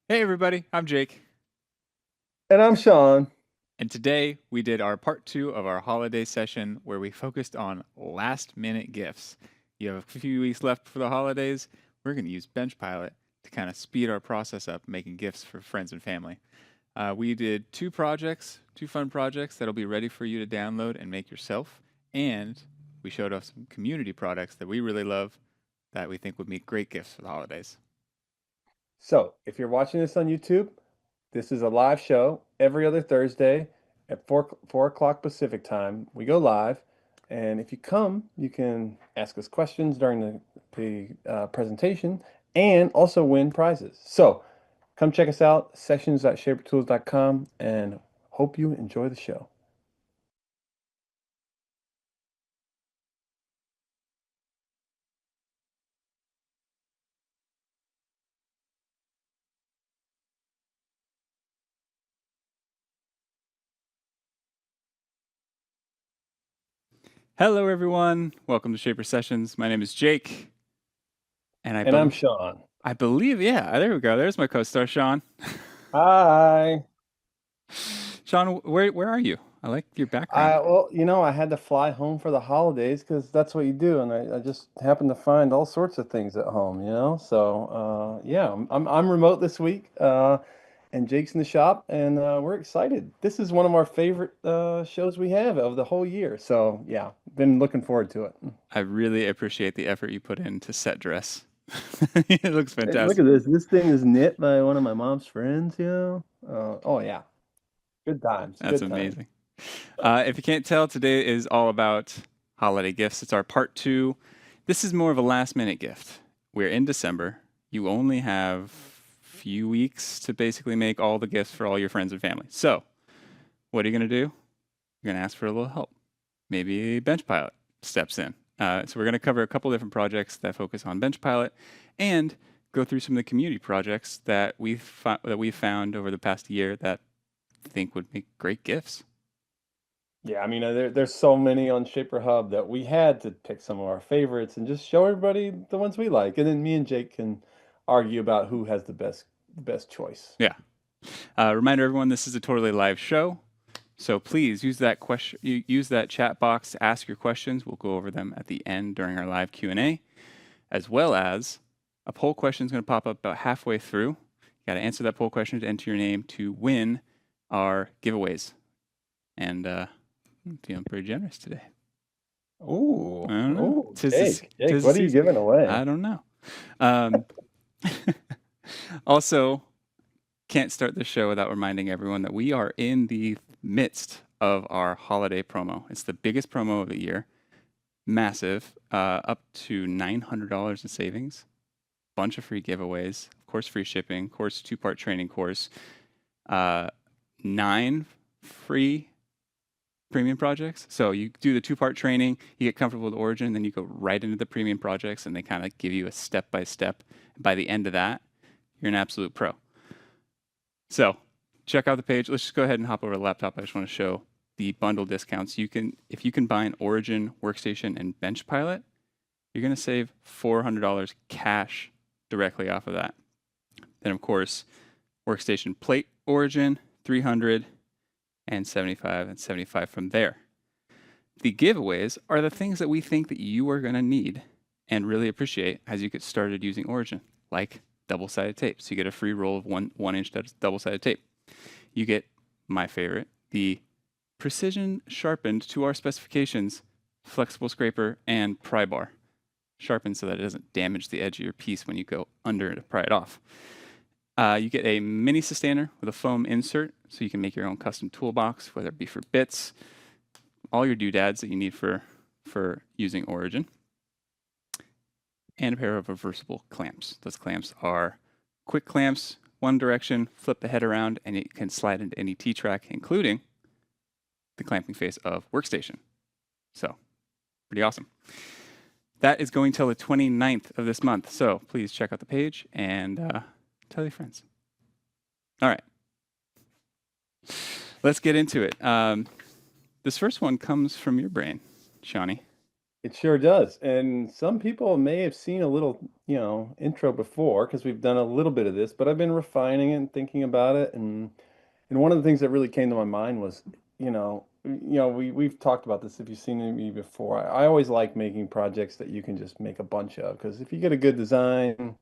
Hey everybody, I'm Jake, And I'm Sean. and today we did our part two of our holiday session where we focused on last minute gifts. You have a few weeks left for the holidays. We're going to use BenchPilot to kind of speed our process up making gifts for friends and family. We did two projects, two fun projects that'll be ready for you to download and make yourself. And we showed off some community products that we really love that we think would make great gifts for the holidays. So, if you're watching this on YouTube, this is a live show every other Thursday at 4 o'clock Pacific time. We go live. And if you come, you can ask us questions during the presentation and also win prizes. So, come check us out, sessions.shapertools.com, and hope you enjoy the show. Hello everyone, welcome to Shaper Sessions. My name is Jake. And And I'm Sean. I believe, yeah, there we go. There's my co-star, Sean. Hi. Sean, where are you? I like your background. I had to fly home for the holidays because that's what you do, and I just happened to find all sorts of things at home. So yeah, I'm remote this week, and Jake's in the shop, and we're excited. This is one of our favorite shows we have of the whole year. So yeah, been looking forward to it. I really appreciate the effort you put into set dress. It looks Hey, look at fantastic. this. This thing is knit by one of my mom's friends. Oh yeah, good times, That's good times. amazing. If you can't tell, today is all about holiday gifts. It's our part two. This is more of a last minute gift. We're in December. You only have few weeks to basically make all the gifts for all your friends and family. So, what are you going to do? You're going to ask for a little help. Maybe BenchPilot steps in. So we're going to cover a couple different projects that focus on BenchPilot and go through some of the community projects that we've found over the past year that I think would make great gifts. Yeah, I mean, there's so many on ShaperHub that we had to pick some of our favorites and just show everybody the ones we like, and then me and Jake can argue about who has the best choice. Yeah. Reminder everyone, this is a totally live show. So please use that chat box to ask your questions. We'll go over them at the end during our live Q&A, as well as a poll question is going to pop up about halfway through. You got to answer that poll question to enter your name to win our giveaways. And I'm feeling pretty generous today. I Ooh, don't know. ooh, Jake, Tis the what are you season. giving away? I don't know. Um, also, can't start the show without reminding everyone that we are in the midst of our holiday promo. It's the biggest promo of the year, massive, up to $900 in savings, bunch of free giveaways, of course, free shipping, course, two-part training course, uh, 9 free premium projects. So you do the two-part training, you get comfortable with Origin, then you go right into the premium projects, and they kind of give you a step-by-step. By the end of that, you're an absolute pro. So check out the page. Let's just go ahead and hop over to the laptop. I just want to show the bundle discounts. If you combine Origin, Workstation, and BenchPilot, you're going to save $400 cash directly off of that. Then, of course, Workstation Plate Origin, 300 and 75 from there. The giveaways are the things that we think that you are going to need and really appreciate as you get started using Origin, like double-sided tape. So you get a free roll of one-inch double-sided tape. You get my favorite, the precision sharpened to our specifications flexible scraper and pry bar. Sharpened so that it doesn't damage the edge of your piece when you go under to pry it off. You get a mini sustainer with a foam insert, so you can make your own custom toolbox, whether it be for bits, all your doodads that you need for using Origin, and a pair of reversible clamps. Those clamps are quick clamps, one direction, flip the head around, and it can slide into any T-track, including the clamping face of Workstation. So, pretty awesome. That is going till the 29th of this month, so please check out the page and tell your friends. All right. Let's get into it. This first one comes from your brain, Shawnee. It sure does. And some people may have seen a little, intro before because we've done a little bit of this, but I've been refining it and thinking about it. And one of the things that really came to my mind was, we've talked about this if you've seen me before. I always like making projects that you can just make a bunch of because if you get a good design,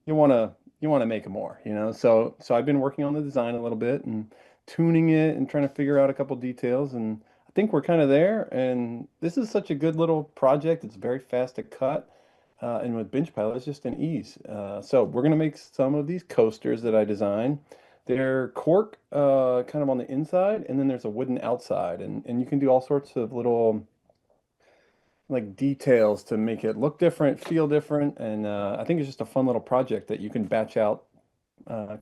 you want to you want to make more, So I've been working on the design a little bit and tuning it and trying to figure out a couple details, and I think we're kind of there. And this is such a good little project. It's very fast to cut, and with BenchPilot, it's just an ease. So we're gonna make some of these coasters that I designed. They're cork, kind of on the inside, and then there's a wooden outside, and you can do all sorts of little like details to make it look different, feel different, and I think it's just a fun little project that you can batch out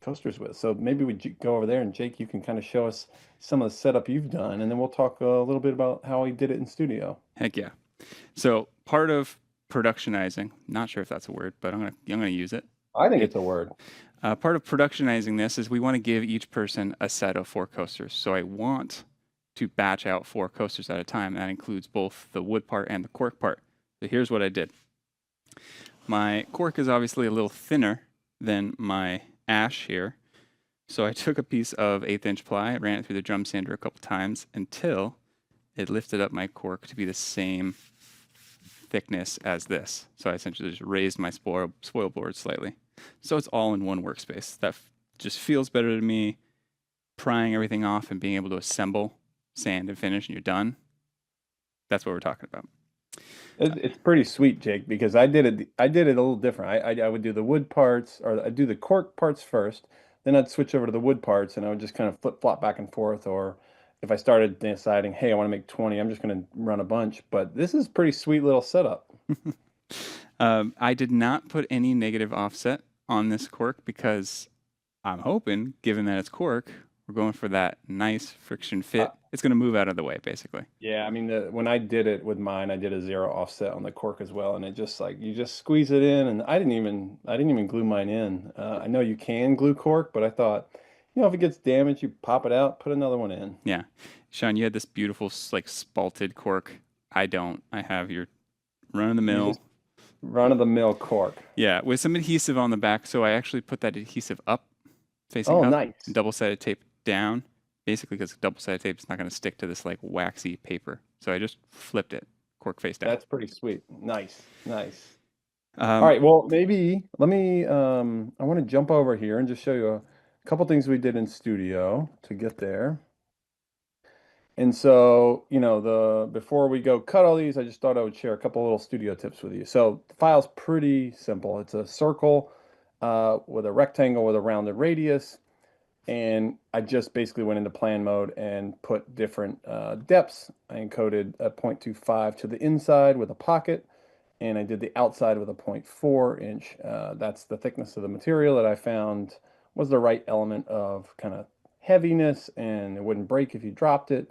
coasters with. So maybe we go over there, and Jake, you can kind of show us some of the setup you've done, and then we'll talk a little bit about how he did it in studio. Heck yeah. So part of productionizing, not sure if that's a word, but I'm gonna use it. I think it's a word. Part of productionizing this is we want to give each person a set of 4 coasters. So I want to batch out 4 coasters at a time. That includes both the wood part and the cork part. So here's what I did. My cork is obviously a little thinner than my ash here. So I took a piece of 1/8" ply, ran it through the drum sander a couple times until it lifted up my cork to be the same thickness as this. So I essentially just raised my spoil board slightly. So it's all in one workspace. That just feels better to me. Prying everything off and being able to assemble, sand, and finish, and you're done. That's what we're talking about. It's pretty sweet, Jake, because I did it a little different. I would do the wood parts, or I'd do the cork parts first, then I'd switch over to the wood parts, and I would just kind of flip flop back and forth. Or if I started deciding, hey, I want to make 20, I'm just going to run a bunch. But this is pretty sweet little setup. I did not put any negative offset on this cork because I'm hoping, given that it's cork, we're going for that nice friction fit. It's going to move out of the way, basically. Yeah, I mean, when I did it with mine, I did a 0 offset on the cork as well, and it just like you just squeeze it in, and I didn't even glue mine in. I know you can glue cork, but I thought, if it gets damaged, you pop it out, put another one in. Yeah. Sean, you had this beautiful, like, spalted cork. I don't. I have your run of the You mill. just run of the mill cork. Yeah, with some adhesive on the back. So I actually put that adhesive up, facing Oh, up, nice. and double-sided tape down, basically because double-sided tape is not going to stick to this like waxy paper. So I just flipped it, cork face down. That's pretty sweet. Nice, nice. All Um, right, well, maybe let me. I want to jump over here and just show you a couple things we did in studio to get there. And so, before we go cut all these, I just thought I would share a couple little studio tips with you. So the file's pretty simple. It's a circle with a rectangle with a rounded radius. And I just basically went into plan mode and put different depths. I encoded a 0.25 to the inside with a pocket, and I did the outside with a 0.4 inch. That's the thickness of the material that I found was the right element of kind of heaviness, and it wouldn't break if you dropped it.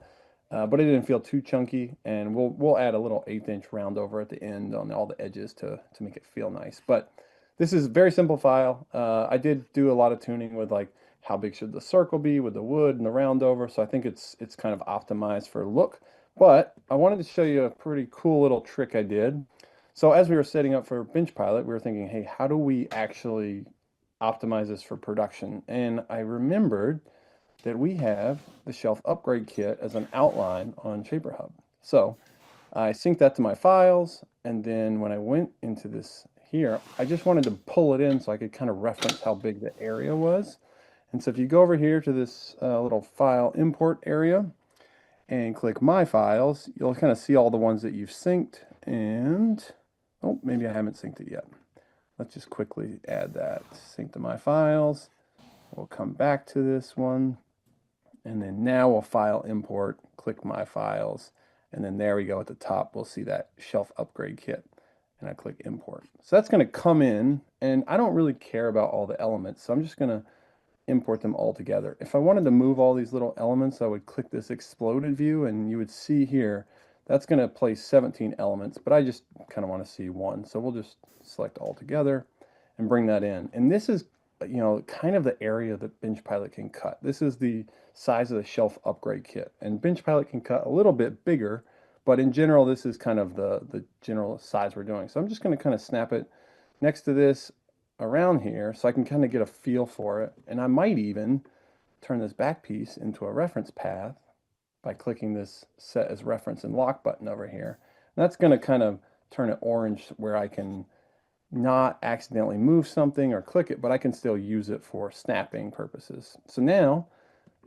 But it didn't feel too chunky, and we'll add a little 1/8" round over at the end on all the edges to make it feel nice. But this is a very simple file. I did do a lot of tuning with like how big should the circle be with the wood and the round over, so I think it's kind of optimized for look. But I wanted to show you a pretty cool little trick I did. So as we were setting up for BenchPilot, we were thinking, hey, how do we actually optimize this for production? And I remembered that we have the shelf upgrade kit as an outline on ShaperHub. So I synced that to my files, and then when I went into this here, I just wanted to pull it in so I could kind of reference how big the area was. And so if you go over here to this little file import area and click my files, you'll kind of see all the ones that you've synced. And oh, maybe I haven't synced it yet. Let's just quickly add that. Sync to my files. We'll come back to this one. And then now we'll file import, click my files, and then there we go at the top. We'll see that shelf upgrade kit, and I click import. So that's going to come in, and I don't really care about all the elements, so I'm just going to import them all together. If I wanted to move all these little elements, I would click this exploded view, and you would see here, that's going to place 17 elements, but I just kind of want to see one. So we'll just select all together and bring that in. And this is, kind of the area that BenchPilot can cut. This is the size of the shelf upgrade kit. And BenchPilot can cut a little bit bigger, But in general, this is kind of the general size we're doing. So I'm just going to kind of snap it next to this around here so I can kind of get a feel for it. And I might even turn this back piece into a reference path by clicking this set as reference and lock button over here. And that's going to kind of turn it orange where I can not accidentally move something or click it, but I can still use it for snapping purposes. So now,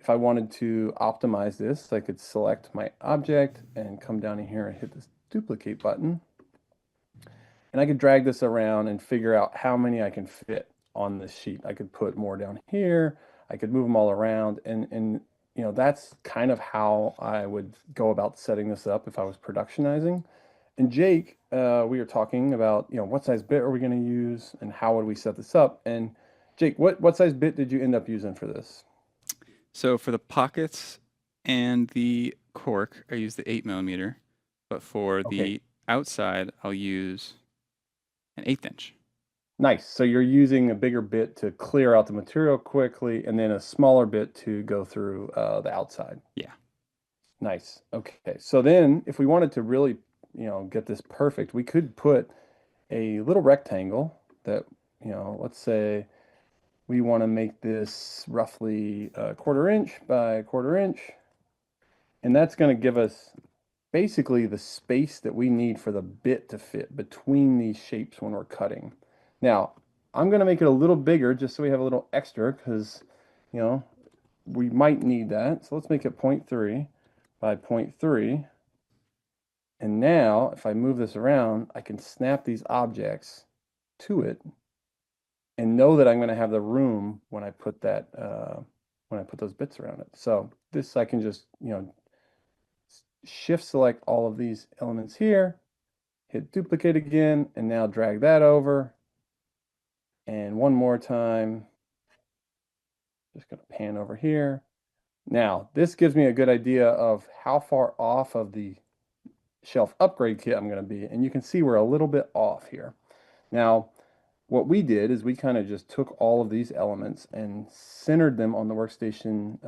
if I wanted to optimize this, I could select my object and come down here and hit this duplicate button. And I could drag this around and figure out how many I can fit on this sheet. I could put more down here. I could move them all around. And you know, that's kind of how I would go about setting this up if I was productionizing. And Jake, we were talking about, you know, what size bit are we going to use and how would we set this up? And Jake, what size bit did you end up using for this? So for the pockets and the cork, I use the 8 mm, but for Okay, the outside, I'll use an 1/8 inch. nice. So you're using a bigger bit to clear out the material quickly and then a smaller bit to go through the outside. Yeah. Nice. Okay. So then if we wanted to really, you know, get this perfect, we could put a little rectangle that, you know, let's say we want to make this roughly a 1/4 inch by a 1/4 inch. And that's going to give us basically the space that we need for the bit to fit between these shapes when we're cutting. Now, I'm going to make it a little bigger just so we have a little extra because, you know, we might need that. So let's make it 0.3 by 0.3. And now if I move this around, I can snap these objects to it and know that I'm going to have the room when I put that, when I put those bits around it. So this I can just, you know, shift select all of these elements here, hit duplicate again, and now drag that over. And one more time, just going to pan over here. Now, this gives me a good idea of how far off of the shelf upgrade kit I'm going to be. And you can see we're a little bit off here. Now, what we did is we kind of just took all of these elements and centered them on the workstation,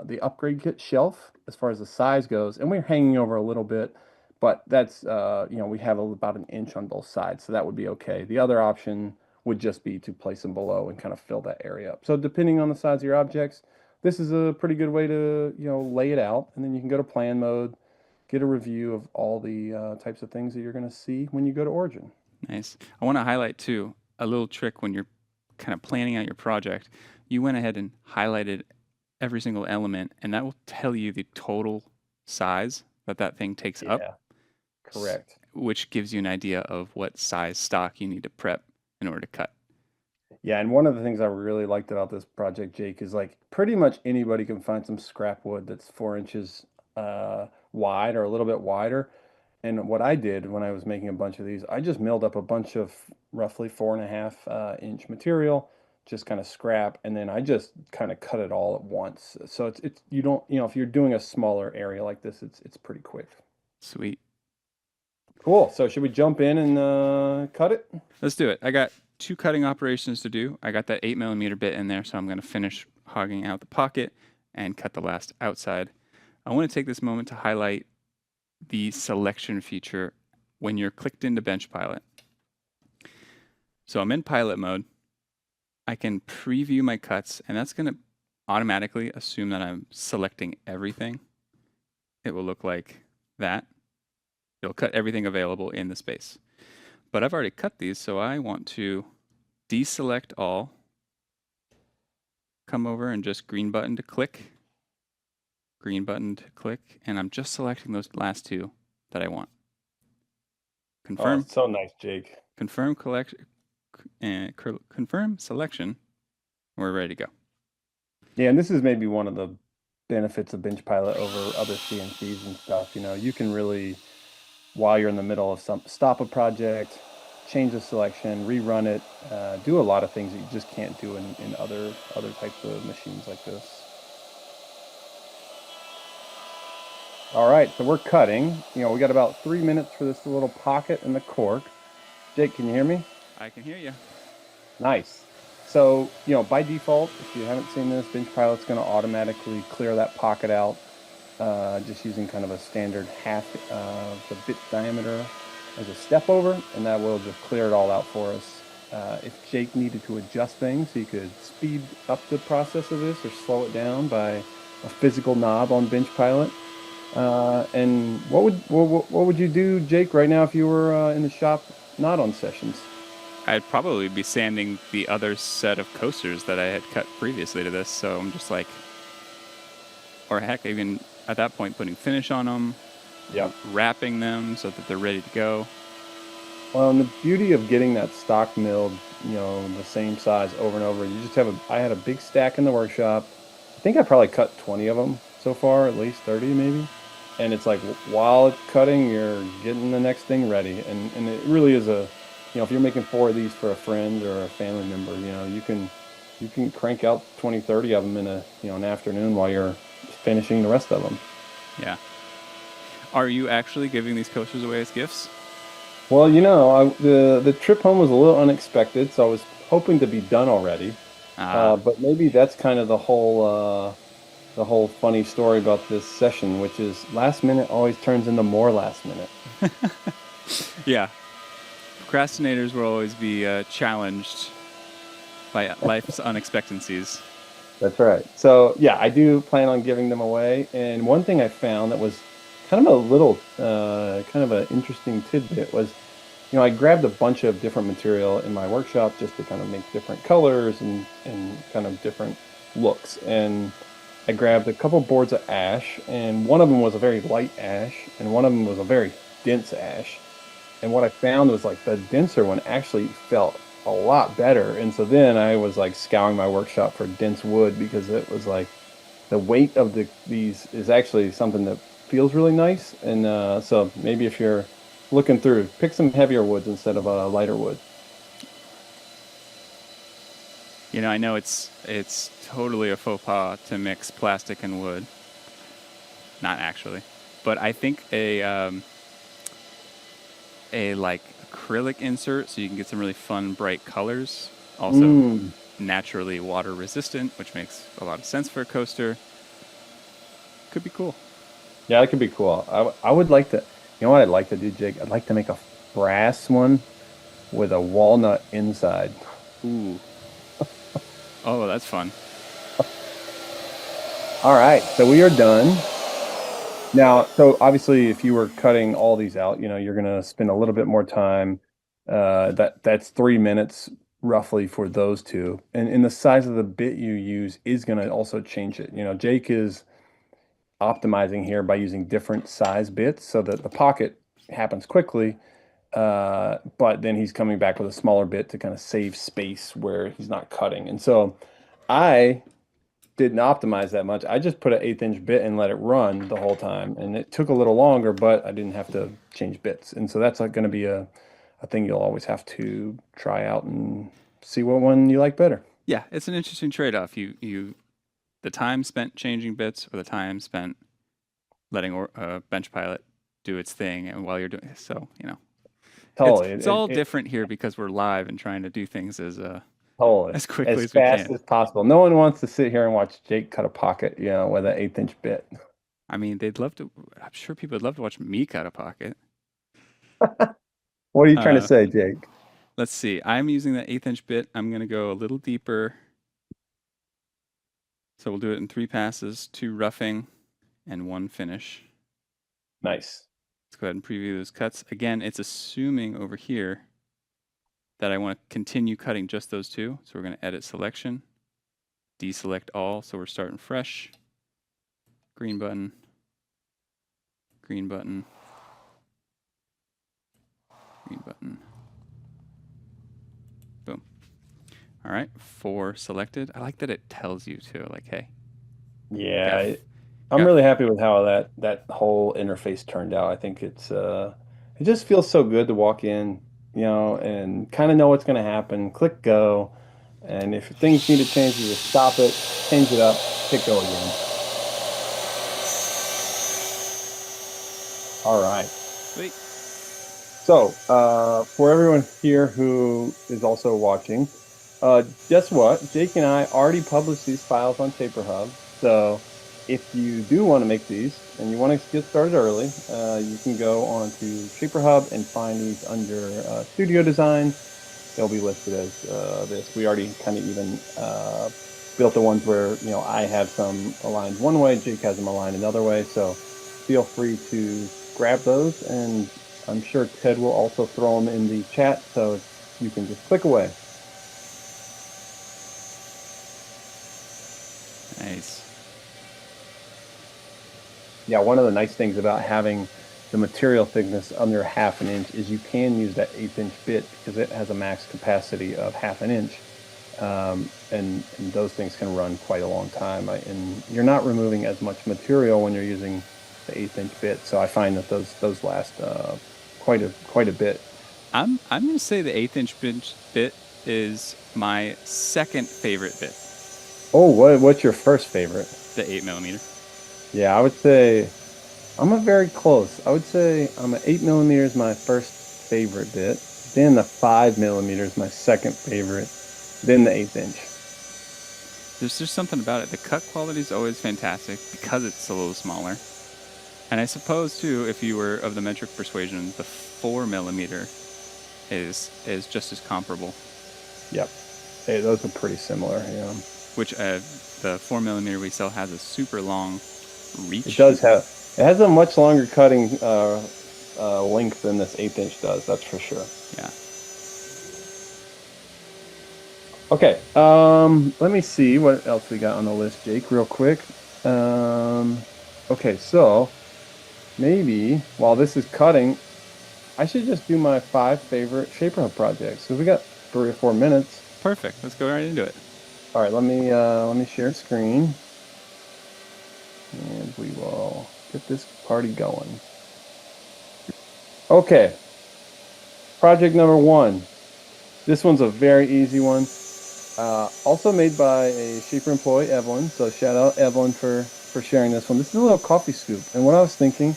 the upgrade kit shelf as far as the size goes. And we're hanging over a little bit, but that's, you know, we have about an inch on both sides, so that would be okay. The other option would just be to place them below and kind of fill that area up. So depending on the size of your objects, this is a pretty good way to, you know, lay it out. And then you can go to plan mode, get a review of all the types of things that you're going to see when you go to Origin. Nice. I want to highlight too a little trick when you're kind of planning out your project. You went ahead and highlighted every single element, and that will tell you the total size that that thing takes up, Yeah, correct. which gives you an idea of what size stock you need to prep in order to cut. Yeah, and one of the things I really liked about this project, Jake, is like pretty much anybody can find some scrap wood that's 4 inches wide or a little bit wider. And what I did when I was making a bunch of these, I just milled up a bunch of roughly 4.5 inch material, just kind of scrap, and then I just kind of cut it all at once. So it's you don't, you know, if you're doing a smaller area like this, it's pretty quick. Sweet. Cool. So should we jump in and cut it? Let's do it. I got two cutting operations to do. I got that 8 mm bit in there, so I'm going to finish hogging out the pocket and cut the last outside. I want to take this moment to highlight the selection feature when you're clicked into BenchPilot. So I'm in pilot mode. I can preview my cuts, and that's going to automatically assume that I'm selecting everything. It will look like that. It'll cut everything available in the space. But I've already cut these, so I want to deselect all, come over and just green button to click, and I'm just selecting those last two that I want. Oh, Confirm, so nice, Jake. confirm confirm selection. We're ready to go. Yeah, and this is maybe one of the benefits of BenchPilot over other CNCs and stuff. You know, you can really, while you're in the middle of stop a project, change the selection, rerun it, do a lot of things that you just can't do in other types of machines like this. All right, so we're cutting. You know, we got about 3 minutes for this little pocket and the cork. Jake, can you hear me? I can hear you. Nice. So, you know, by default, if you haven't seen this, BenchPilot's going to automatically clear that pocket out. just using kind of a standard half of the bit diameter as a step over, and that will just clear it all out for us. If Jake needed to adjust things, he could speed up the process of this or slow it down by a physical knob on BenchPilot. And what would you do, Jake, right now if you were in the shop not on sessions? I'd probably be sanding the other set of coasters that I had cut previously to this. So I'm just like, or heck, even at that point, putting finish on them, Yep. wrapping them so that they're ready to go. Well, and the beauty of getting that stock milled, the same size over and over, you just have I had a big stack in the workshop. I think I probably cut 20 of them so far, at least 30 maybe. And it's like while it's cutting, you're getting the next thing ready. And it really is if you're making 4 of these for a friend or a family member, you can crank out 20, 30 of them in an afternoon while you're finishing the rest of them. Yeah. Are you actually giving these coasters away as gifts? Well, the trip home was a little unexpected, so I was hoping to be done already. Ah, But maybe that's kind of the whole funny story about this session, which is last minute always turns into more last minute. yeah. Procrastinators will always be challenged by life's unexpectancies. That's right. So yeah, I do plan on giving them away. And one thing I found that was kind of a little, kind of an interesting tidbit was, I grabbed a bunch of different material in my workshop just to kind of make different colors and kind of different looks. And I grabbed a couple boards of ash, and one of them was a very light ash, and one of them was a very dense ash. And what I found was like the denser one actually felt a lot better. And so then I was like scouring my workshop for dense wood because it was like the weight of these is actually something that feels really nice. And so maybe if you're looking through, pick some heavier woods instead of a lighter wood. I know it's totally a faux pas to mix plastic and wood. Not actually, but I think a like acrylic insert so you can get some really fun bright colors. Also Mm. naturally water resistant, which makes a lot of sense for a coaster. Could be cool. Yeah, that could be cool. I would like to, what I'd like to do, Jake? I'd like to make a brass one with a walnut inside. Ooh. Oh, that's fun. All right, so we are done. Now, so obviously, if you were cutting all these out, you're gonna spend a little bit more time. That's 3 minutes roughly for those two, and the size of the bit you use is gonna also change it. Jake is optimizing here by using different size bits so that the pocket happens quickly, but then he's coming back with a smaller bit to kind of save space where he's not cutting. And so I didn't optimize that much. I just put an 1/8 inch bit and let it run the whole time. And it took a little longer, but I didn't have to change bits. And so that's going to be a thing you'll always have to try out and see what one you like better. Yeah, it's an interesting trade-off. You the time spent changing bits or the time spent letting BenchPilot do its thing, and while you're doing so, it's Totally. it's all different here because we're live and trying to do things as Totally. as quickly As as we fast can. as possible. No one wants to sit here and watch Jake cut a pocket, with an 1/8 inch bit. I mean, they'd love to. I'm sure people would love to watch me cut a pocket. What are you trying to Uh, say, Jake? let's see. I'm using the 1/8 inch bit. I'm gonna go a little deeper. So we'll do it in 3 passes: 2 roughing and 1 finish. Nice. Let's go ahead and preview those cuts. Again, it's assuming over here that I want to continue cutting just those two. So we're going to edit selection, deselect all. So we're starting fresh. Green button, green button, green button. Boom. All right, 4 selected. I like that it tells you too, like, hey, Yeah, I'm got really happy with how that whole interface turned out. I think it just feels so good to walk in, and kind of know what's going to happen. Click go, and if things need to change, you just stop it, change it up, hit go again. All right. sweet. So, for everyone here who is also watching, guess what? Jake and I already published these files on ShaperHub. So if you do want to make these and you want to get started early, you can go on to ShaperHub and find these under Studio Design. They'll be listed as this. We already kind of even built the ones where, I have some aligned one way, Jake has them aligned another way. So feel free to grab those, and I'm sure Ted will also throw them in the chat, so you can just click away. Nice. Yeah, one of the nice things about having the material thickness under 1/2 inch is you can use that 1/8 inch bit because it has a max capacity of 1/2 inch. And those things can run quite a long time. And you're not removing as much material when you're using the 1/8 inch bit. So I find that those last quite a bit. I'm gonna say the 1/8 inch bit is my second favorite bit. Oh, what's your first favorite? The 8mm. Yeah, I would say I'm a very close. I would say I'm an 8mm is my first favorite bit. Then the 5mm is my second favorite. Then the 1/8 inch. There's just something about it. The cut quality is always fantastic because it's a little smaller. And I suppose too, if you were of the metric persuasion, the 4mm is just as comparable. Yep. Hey, those are pretty similar. Yeah. Which the 4mm we sell has a super long reach. It does have. It has a much longer cutting length than this 1/8 inch does. That's for sure. Yeah. Okay. Let me see what else we got on the list, Jake, real quick. Okay, so maybe while this is cutting, I should just do my 5 favorite ShaperHub projects. So we got 3 or 4 minutes. Perfect. Let's go right into it. All right, let me share screen, and we will get this party going. Okay. Project number 1. This one's a very easy one. Also made by a Shaper employee, Evelyn. So shout out Evelyn for sharing this one. This is a little coffee scoop. And what I was thinking,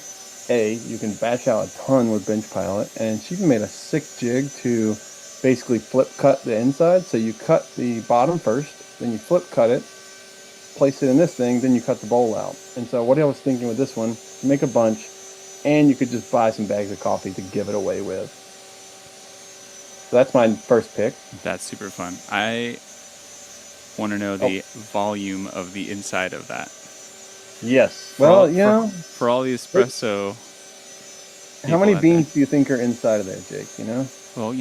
you can batch out a ton with BenchPilot, and she made a sick jig to basically flip cut the inside. So you cut the bottom first, then you flip cut it, place it in this thing, then you cut the bowl out. And so what I was thinking with this one, make a bunch, and you could just buy some bags of coffee to give it away with. So that's my first pick. That's super fun. I want to know the volume of the inside of that. Yes. Well, for all the espresso. How many beans do you think are inside of there, Jake? Well,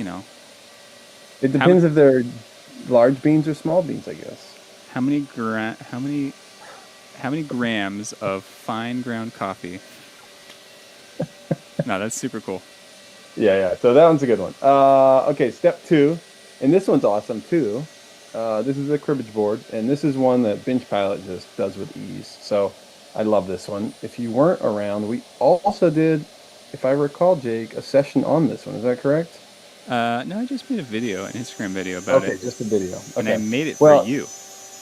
it depends if they're large beans or small beans, I guess. How many grams of fine ground coffee? No, that's super cool. Yeah. So that one's a good one. Okay, step 2, and this one's awesome too. This is a cribbage board, and this is one that BenchPilot just does with ease. So I love this one. If you weren't around, we also did, if I recall, Jake, a session on this one. Is that correct? No, I just made a video, an Instagram video about it. Okay, just a video. Okay. And I made it for you.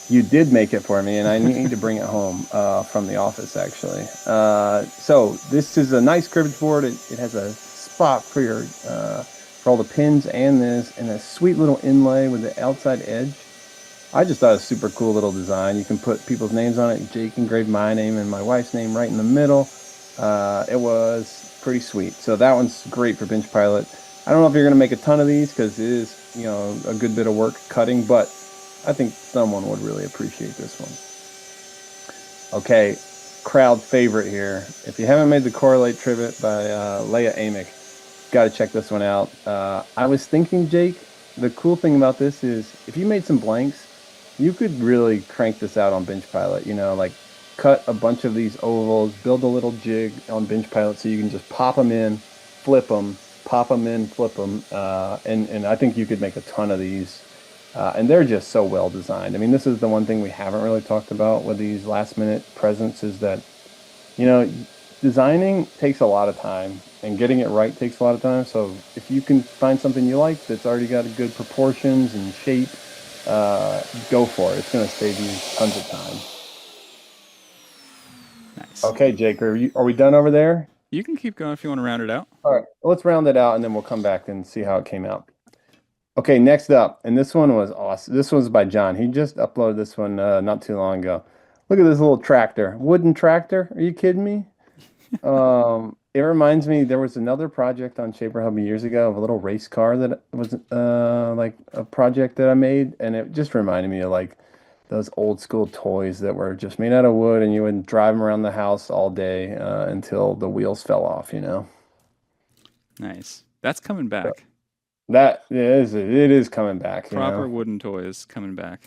You did make it for me, and I need to bring it home from the office, actually. So this is a nice cribbage board. It has a spot for your for all the pins and a sweet little inlay with the outside edge. I just thought it was a super cool little design. You can put people's names on it. Jake engraved my name and my wife's name right in the middle. It was pretty sweet. So that one's great for BenchPilot. I don't know if you're going to make a ton of these because it is, a good bit of work cutting, but I think someone would really appreciate this one. Okay, crowd favorite here. If you haven't made the Correlate Trivet by Leah Amick, got to check this one out. I was thinking, Jake, the cool thing about this is if you made some blanks, you could really crank this out on BenchPilot. Like cut a bunch of these ovals, build a little jig on BenchPilot so you can just pop them in, flip them, pop them in, flip them, and I think you could make a ton of these. And they're just so well designed. I mean, this is the one thing we haven't really talked about with these last minute presents is that, designing takes a lot of time and getting it right takes a lot of time. So if you can find something you like that's already got good proportions and shape, go for it. It's going to save you tons of time. Nice. Okay, Jake, are we done over there? You can keep going if you want to round it out. All right, let's round it out and then we'll come back and see how it came out. Okay, next up, and this one was awesome. This was by John. He just uploaded this one not too long ago. Look at this little tractor, wooden tractor. Are you kidding me? It reminds me there was another project on ShaperHub years ago of a little race car that was like a project that I made, and it just reminded me of like those old school toys that were just made out of wood, and you would drive them around the house all day until the wheels fell off, you know. Nice. That's coming So back. that is it is coming back, you Proper know. wooden toys coming back.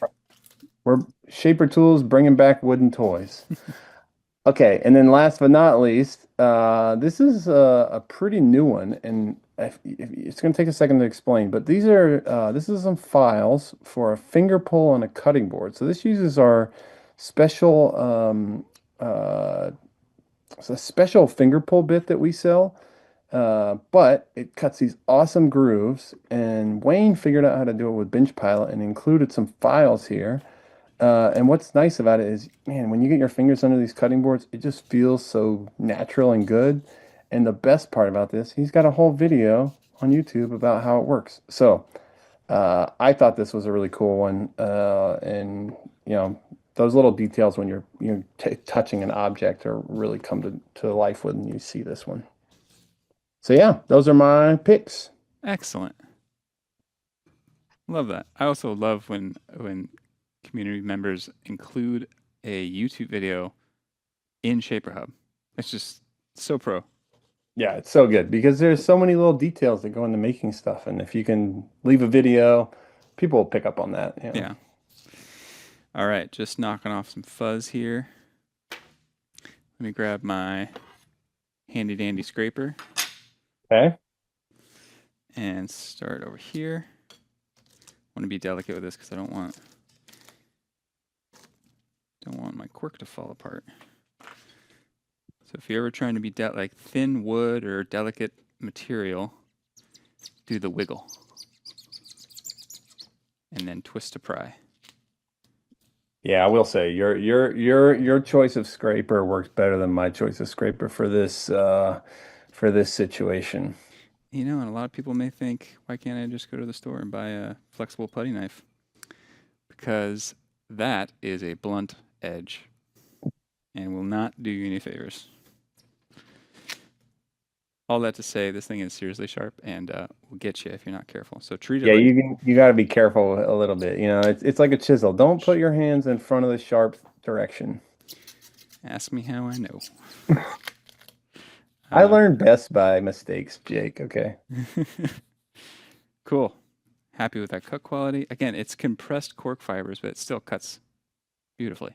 We're Shaper Tools bringing back wooden toys. Okay, and then last but not least, this is a pretty new one, and if it's going to take a second to explain. But this is some files for a finger pull on a cutting board. So this uses our special it's a special finger pull bit that we sell, but it cuts these awesome grooves. And Wayne figured out how to do it with BenchPilot and included some files here. And what's nice about it is, man, when you get your fingers under these cutting boards, it just feels so natural and good. And the best part about this, he's got a whole video on YouTube about how it works. So I thought this was a really cool one. And you know, those little details when you're t touching an object are really come to life when you see this one. So yeah, those are my picks. Excellent. Love that. I also love when community members include a YouTube video in ShaperHub. It's just so pro. Yeah, it's so good because there's so many little details that go into making stuff, and if you can leave a video, people will pick up on that, you know. Yeah. All right, just knocking off some fuzz here. Let me grab my handy dandy scraper Okay. and start over here. I want to be delicate with this because I don't want my cork to fall apart. So if you're ever trying to be like thin wood or delicate material, do the wiggle and then twist to pry. Yeah, I will say your choice of scraper works better than my choice of scraper for this situation. You know, and a lot of people may think, why can't I just go to the store and buy a flexible putty knife? Because that is a blunt edge and will not do you any favors. All that to say, this thing is seriously sharp and will get you if you're not careful. So treat it Yeah, like, you got to be careful a little bit. You know, it's like a chisel. Don't put your hands in front of the sharp direction. ask me how I know. I learned best by mistakes, Jake. Okay. Cool. Happy with that cut quality. Again, it's compressed cork fibers, but it still cuts beautifully.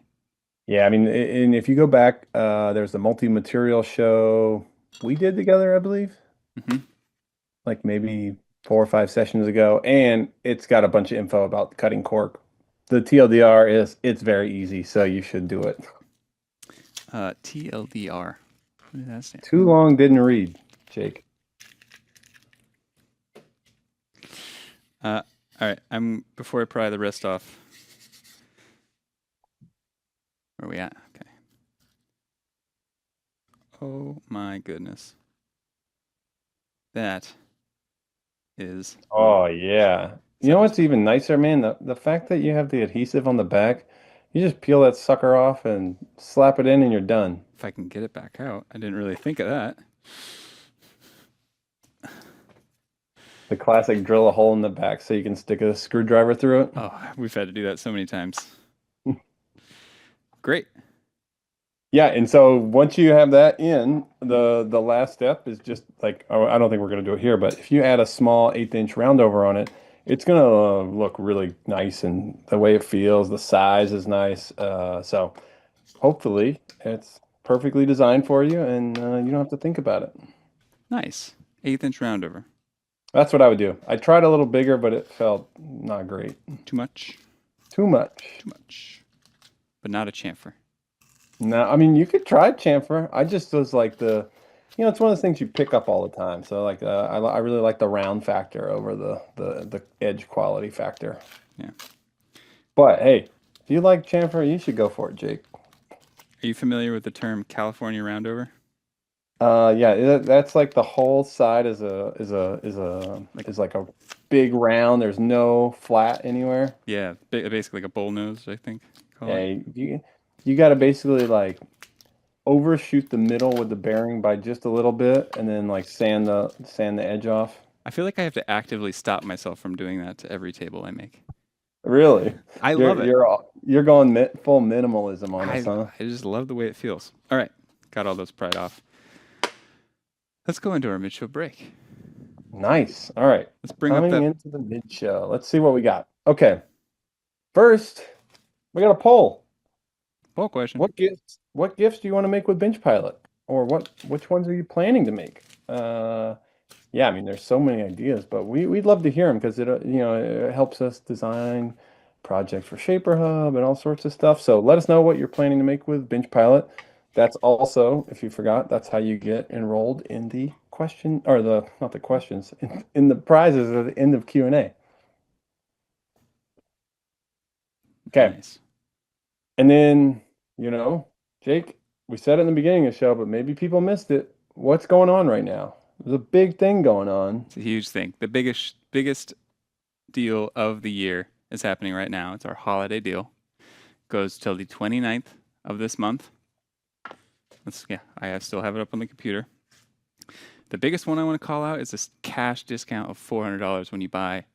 Yeah, I mean, and if you go back, there's the multi-material show we did together, I believe, Mm-hmm. like maybe 4 or 5 sessions ago, and it's got a bunch of info about cutting cork. The TLDR is it's very easy, so you should do it. TLDR. What does that stand Too long didn't read, Jake. for? All right. Before I pry the rest off. Where are we at? Okay. Oh my goodness. That is Oh yeah. You know what's satisfying. even nicer, man? The fact that you have the adhesive on the back, you just peel that sucker off and slap it in and you're done. If I can get it back out. I didn't really think of that. The classic drill a hole in the back so you can stick a screwdriver through it. Oh, we've had to do that so many times. Great. Yeah, and so once you have that in, the last step is just like, oh, I don't think we're going to do it here, but if you add a small 1/8 inch roundover on it, it's going to look really nice, and the way it feels, the size is nice. So hopefully it's perfectly designed for you, and you don't have to think about it. Nice. 1/8 inch roundover. That's what I would do. I tried a little bigger, but it felt not great. Too much? Too much. Too much. But not a chamfer. No, I mean you could try chamfer. I just was like it's one of those things you pick up all the time. So like I really like the round factor over the edge quality factor. Yeah. But hey, if you like chamfer, you should go for it, Jake. Are you familiar with the term California roundover? Yeah, that's like the whole side Like, is like a big round. There's no flat anywhere. yeah, basically like a bull nose, I think you call it. Yeah, you got to basically like overshoot the middle with the bearing by just a little bit, and then like sand the edge off. I feel like I have to actively stop myself from doing that to every table I make. Really, I you're love it. you're you're going full minimalism on us, I huh? I just love the way it feels. All right, got all those pried off. Let's go into our mid-show break. Nice. All right, Let's bring up coming that into the mid show. Let's see what we got. Okay, first we got a poll. poll question. What gifts do you want to make with BenchPilot? Or which ones are you planning to make? Yeah, I mean, there's so many ideas, but we'd love to hear them because it helps us design projects for ShaperHub and all sorts of stuff. So let us know what you're planning to make with BenchPilot. That's also, if you forgot, that's how you get enrolled in the question or the not the questions in the prizes at the end of Q&A. Okay. Nice. And then, you know, Jake, we said it in the beginning of the show, but maybe people missed it. What's going on right now? There's a big thing going on. It's a huge thing. The biggest deal of the year is happening right now. It's our holiday deal. Goes till the 29th of this month. Still have it up on the computer. The biggest one I want to call out is this cash discount of $400 when you buy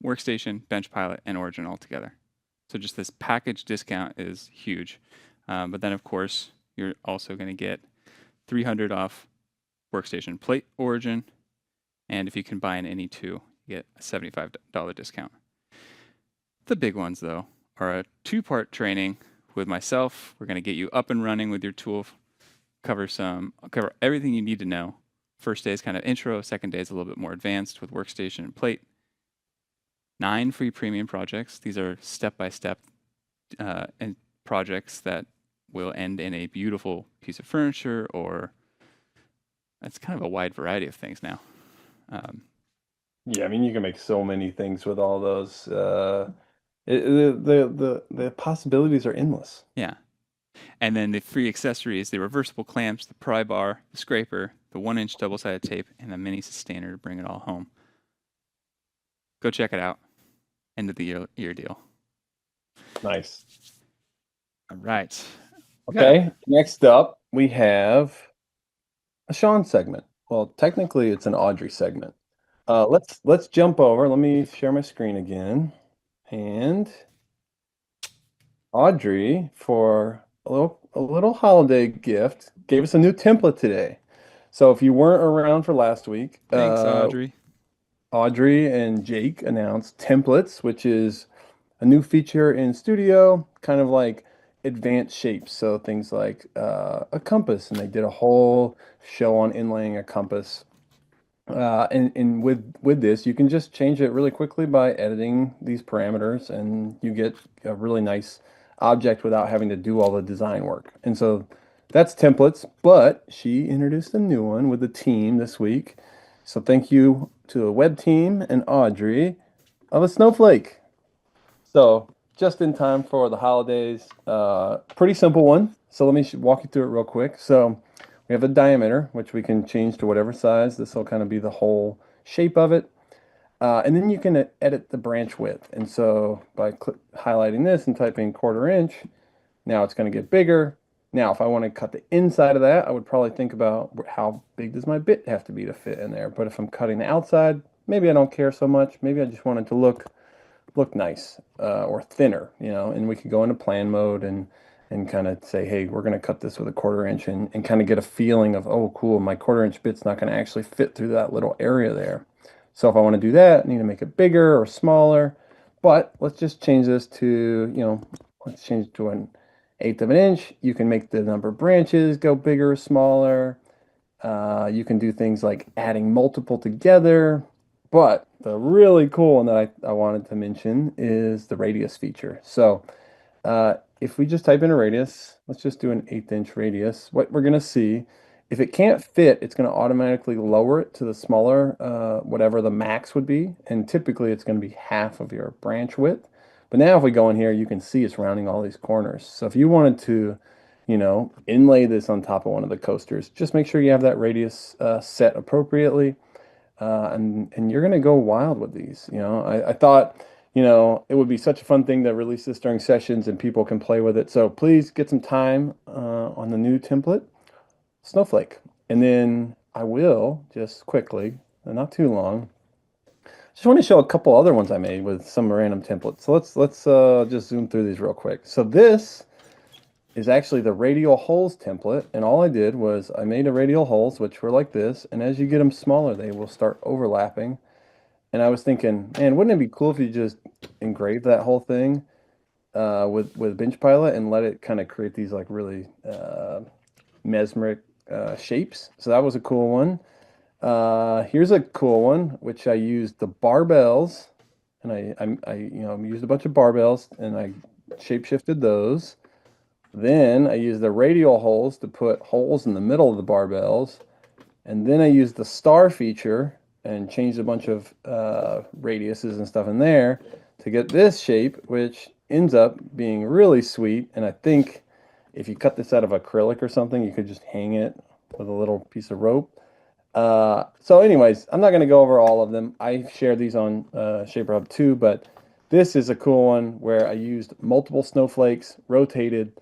Workstation, BenchPilot, and Origin all together. So just this package discount is huge. But then, of course, you're also going to get 300 off Workstation Plate Origin. And if you combine any two, you get a $75 discount. The big ones, though, are a 2-part training with myself. We're going to get you up and running with your tool, cover everything you need to know. First day is kind of intro, second day is a little bit more advanced with Workstation and Plate. 9 free premium projects. These are step-by-step and projects that will end in a beautiful piece of furniture, or it's kind of a wide variety of things now. Yeah, I mean, you can make so many things with all those. The possibilities are endless. Yeah. And then the free accessories, the reversible clamps, the pry bar, the scraper, the 1-inch double-sided tape, and the mini sustainer to bring it all home. Go check it out. End of the year deal. Nice. All right. Okay, next up we have a Sean segment. Well, technically it's an Audrey segment. Let's jump over. Let me share my screen again. And Audrey, for a little holiday gift, gave us a new template today. So if you weren't around for last week, Thanks, Audrey. Audrey and Jake announced templates, which is a new feature in Studio, kind of like advanced shapes. So things like a compass, and they did a whole show on inlaying a compass. And with this, you can just change it really quickly by editing these parameters, and you get a really nice object without having to do all the design work. And so that's templates, but she introduced a new one with the team this week. So thank you to the web team and Audrey of a snowflake. So just in time for the holidays, pretty simple one. So let me walk you through it real quick. So we have the diameter, which we can change to whatever size. This will kind of be the whole shape of it. And then you can edit the branch width. And so by highlighting this and typing 1/4 inch, now it's going to get bigger. Now, if I want to cut the inside of that, I would probably think about how big does my bit have to be to fit in there. But if I'm cutting the outside, maybe I don't care so much. Maybe I just want it to look nice or thinner, and we could go into plan mode and kind of say, hey, we're going to cut this with a 1/4 inch and kind of get a feeling of, oh, cool, my 1/4 inch bit's not going to actually fit through that little area there. So if I want to do that, I need to make it bigger or smaller. But let's just change this to, let's change it to 1/8 of an inch. You can make the number of branches go bigger or smaller. You can do things like adding multiple together. But the really cool one that I wanted to mention is the radius feature. So if we just type in a radius, let's just do an 1/8 inch radius. What we're going to see, if it can't fit, it's going to automatically lower it to the smaller, whatever the max would be. And typically it's going to be half of your branch width. But now if we go in here, you can see it's rounding all these corners. So if you wanted to, inlay this on top of one of the coasters, just make sure you have that radius set appropriately. And you're going to go wild with these. I thought it would be such a fun thing to release this during sessions and people can play with it. So please get some time on the new template, Snowflake. And then I will just quickly, not too long, just want to show a couple other ones I made with some random templates. So let's just zoom through these real quick. So this is actually the radial holes template, and all I did was I made a radial holes, which were like this, and as you get them smaller, they will start overlapping. And I was thinking, man, wouldn't it be cool if you just engrave that whole thing with BenchPilot and let it kind of create these like really mesmeric shapes? So that was a cool one. Here's a cool one, which I used the barbells, and I used a bunch of barbells, and I shape shifted those. Then I used the radial holes to put holes in the middle of the barbells. And then I used the star feature and changed a bunch of radiuses and stuff in there to get this shape, which ends up being really sweet. And I think if you cut this out of acrylic or something, you could just hang it with a little piece of rope. So anyways, I'm not going to go over all of them. I share these on ShaperHub too, but this is a cool one where I used multiple snowflakes rotated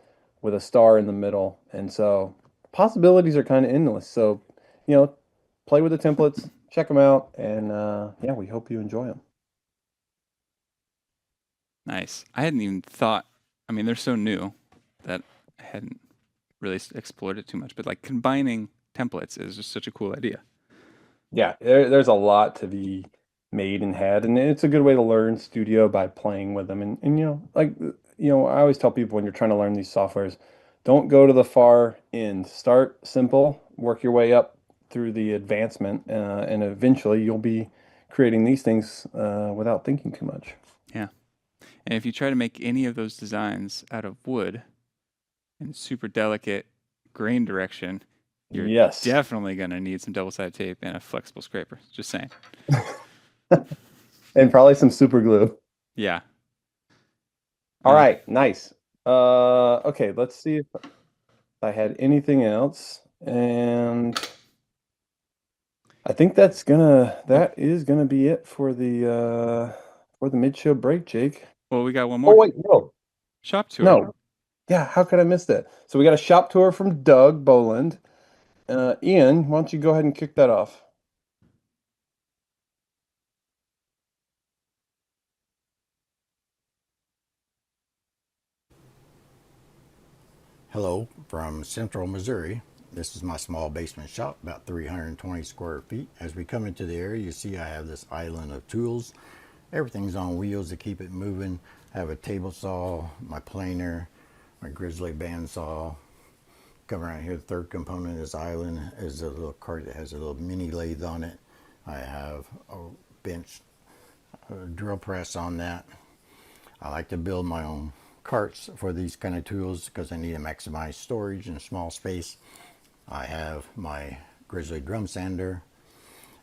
with a star in the middle. And so possibilities are kind of endless. So, play with the templates, check them out, and yeah, we hope you enjoy them. Nice. I hadn't even thought. I mean, they're so new that I hadn't really explored it too much. But like combining templates is just such a cool idea. Yeah, there's a lot to be made and had, and it's a good way to learn Studio by playing with them. And I always tell people when you're trying to learn these softwares, don't go to the far end. Start simple, work your way up through the advancement, and eventually you'll be creating these things without thinking too much. Yeah. And if you try to make any of those designs out of wood in super delicate grain direction, you're Yes. definitely going to need some double-sided tape and a flexible scraper. Just saying. And probably some super glue. Yeah. All right, nice. Okay, let's see if I had anything else. And I think that is gonna be it for the mid-show break, Jake. Well, we got one Oh more. wait, no. Shop tour. No. Yeah, how could I miss that? So we got a shop tour from Doug Boland. Ian, why don't you go ahead and kick that off? Hello from Central Missouri. This is my small basement shop, about 320 square feet. As we come into the area, you see I have this island of tools. Everything's on wheels to keep it moving. I have a table saw, my planer, my grizzly bandsaw. Come around here, the third component of this island is a little cart that has a little mini lathe on it. I have a bench a drill press on that. I like to build my own carts for these kind of tools because I need to maximize storage in a small space. I have my grizzly drum sander,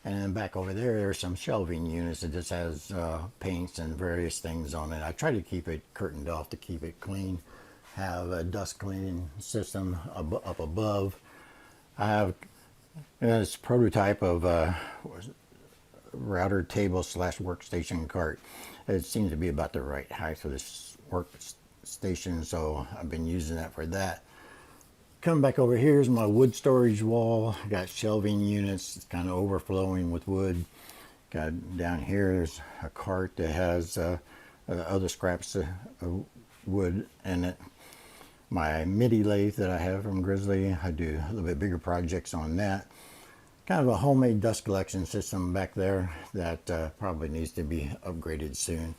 and then back over there are some shelving units that just has paints and various things on it. I try to keep it curtained off to keep it clean. Have a dust cleaning system up above. I have this prototype of router table slash workstation cart. It seems to be about the right height for this workstation, so I've been using that for that. Coming back over here is my wood storage wall. Got shelving units. It's kind of overflowing with wood. Got down here, there's a cart that has other scraps of wood in it. My MIDI lathe that I have from Grizzly, I do a little bit bigger projects on that. Kind of a homemade dust collection system back there that probably needs to be upgraded soon.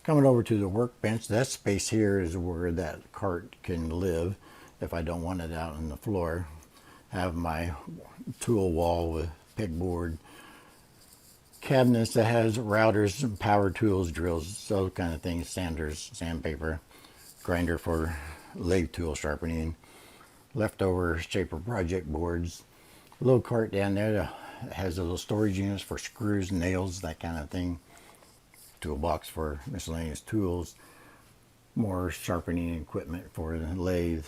Coming over to the workbench, that space here is where that cart can live if I don't want it out on the floor. Have my tool wall with pegboard, cabinets that has routers, power tools, drills, those kind of things, sanders, sandpaper, grinder for lathe tool sharpening, leftover Shaper project boards, a little cart down there that has a little storage units for screws, nails, that kind of thing, toolbox for miscellaneous tools, more sharpening equipment for the lathe,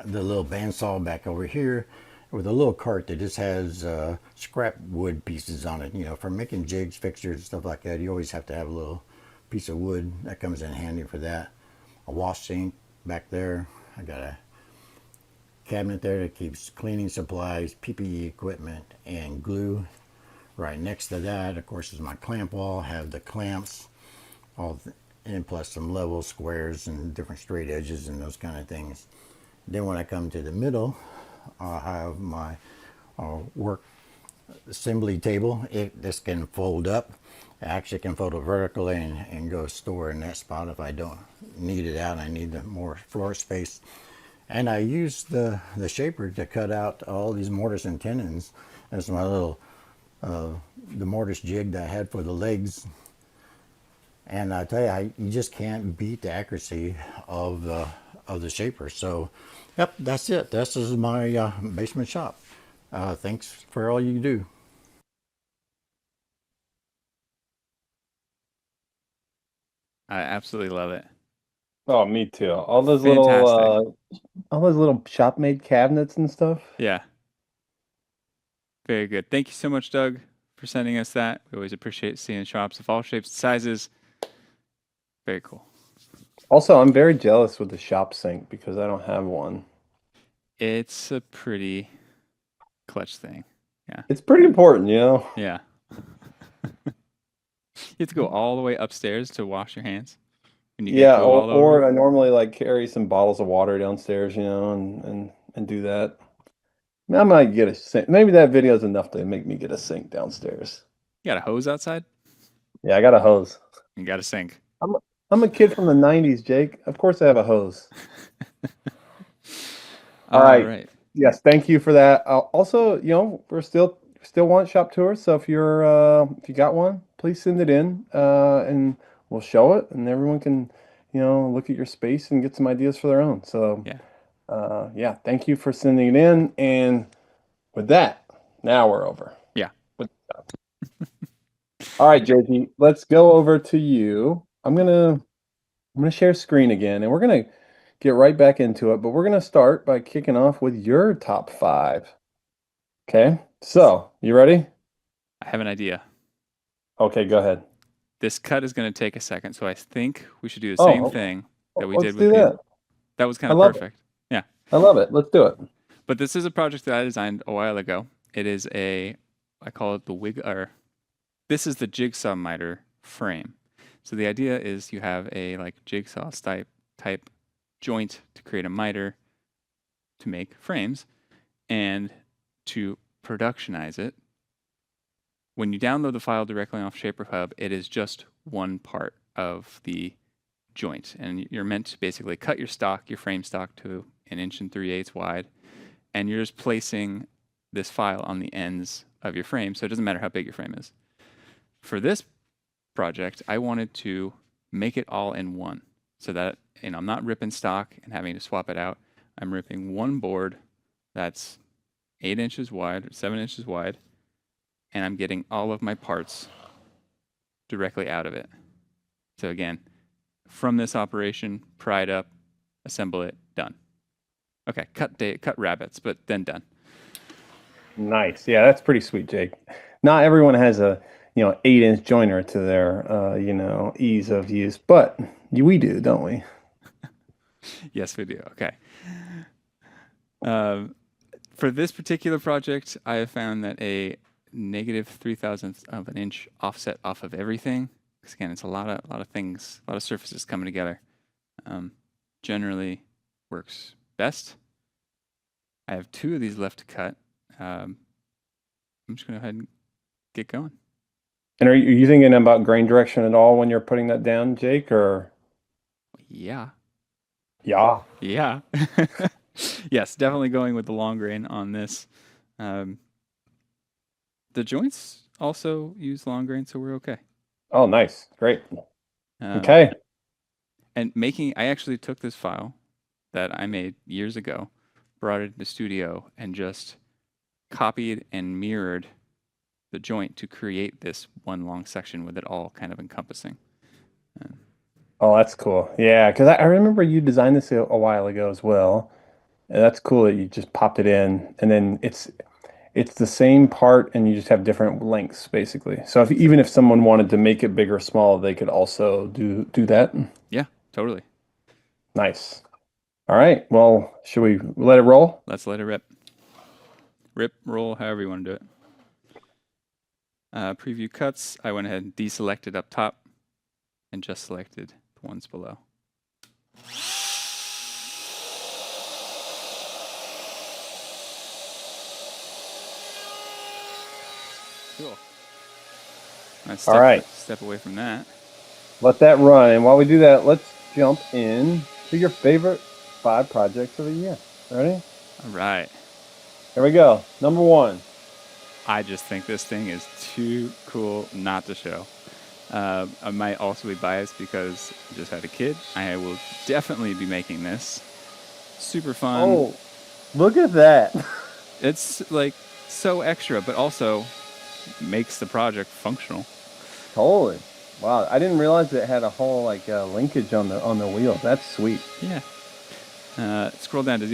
the little bandsaw back over here with a little cart that just has scrap wood pieces on it. You know, for making jigs, fixtures, stuff like that, you always have to have a little piece of wood that comes in handy for that. A wash sink back there. I got a cabinet there that keeps cleaning supplies, PPE equipment, and glue. Right next to that, of course, is my clamp wall. I have the clamps, and plus some level squares and different straight edges and those kind of things. Then when I come to the middle, I have my work assembly table. This can fold up. I actually can fold it vertically and go store in that spot if I don't need it out. I need more floor space. And I use the shaper to cut out all these mortise and tenons. That's my little the mortise jig that I had for the legs. And I tell you, you just can't beat the accuracy of the shaper. So, yep, that's it. This is my basement shop. Thanks for all you do. I absolutely love it. Oh, me too. Fantastic. All those little shop made cabinets and stuff. Yeah, very good. Thank you so much, Doug, for sending us that. We always appreciate seeing shops of all shapes and sizes. Very cool. Also, I'm very jealous with the shop sink because I don't have one. It's a pretty clutch thing. Yeah. It's pretty important, you know. Yeah. You have to go all the way upstairs to wash your hands when you get Yeah, glue all over or them. I normally like carry some bottles of water downstairs, you know, and do that. I might get a sink. Maybe that video is enough to make me get a sink downstairs. You got a hose outside? Yeah, I got a hose. You got a sink. I'm a kid from the 90s, Jake. Of course I have a hose. All All right. right. Yes, thank you for that. Also, you know, we're still want shop tours, so if you got one, please send it in and we'll show it and everyone can, you know, look at your space and get some ideas for their own. So, Yeah. yeah, thank you for sending it in, and with that, now we're over. Yeah. All right, JP, let's go over to you. I'm gonna share screen again, and we're gonna get right back into it, but we're gonna start by kicking off with your top five. Okay, so you ready? I have an idea. Okay, go ahead. This cut is going to take a second, so I think we should do the same Oh, thing that we let's did with do the. that. That was kind I of love it. perfect. Yeah. I love it. Let's do it. But this is a project that I designed a while ago. It is I call it the wig, or this is the jigsaw miter frame. So the idea is you have a like jigsaw type joint to create a miter to make frames, and to productionize it. When you download the file directly off ShaperHub, it is just one part of the joint, and you're meant to basically cut your frame stock to 1 3/8 wide, and you're just placing this file on the ends of your frame, so it doesn't matter how big your frame is. For this project, I wanted to make it all in one, so that I'm not ripping stock and having to swap it out. I'm ripping one board that's 8 inches wide or 7 inches wide, and I'm getting all of my parts directly out of it. So again, from this operation, pry it up, assemble it, done. Okay, cut rabbits, but then done. Nice. Yeah, that's pretty sweet, Jake. Not everyone has a, 8-inch joiner to their, ease of use, but we do, don't we? Yes, we do. Okay. For this particular project, I have found that a -0.003 of an inch offset off of everything, because again, it's a lot of things, a lot of surfaces coming together, generally works best. I have 2 of these left to cut. I'm just going to go ahead and get going. And are you thinking about grain direction at all when you're putting that down, Jake, or? Yeah. Yeah. Yeah. Yes, definitely going with the long grain on this. The joints also use long grain, so we're okay. Oh, nice. Great. Um, Okay. And I actually took this file that I made years ago, brought it to the studio, and just copied and mirrored the joint to create this one long section with it all kind of encompassing. Oh, that's cool. Yeah, because I remember you designed this a while ago as well. And that's cool that you just popped it in, and then it's it's the same part and you just have different lengths basically. So even if someone wanted to make it big or small, they could also do that. Yeah, totally. Nice. All right. Well, should we let it roll? Let's let it rip. Rip, roll, however you want to do it. Preview cuts. I went ahead and deselected up top and just selected the ones below. Cool. All right. Step away from that. Let that run. And while we do that, let's jump in to your favorite 5 projects of the year. Ready? All right. Here we go. Number 1. I just think this thing is too cool not to show. I might also be biased because I just had a kid. I will definitely be making this. Super fun. Oh, look at that. It's like so extra, but also makes the project functional. Totally. Wow, I didn't realize it had a whole like linkage on the wheel. That's sweet. Yeah. Scroll down. Do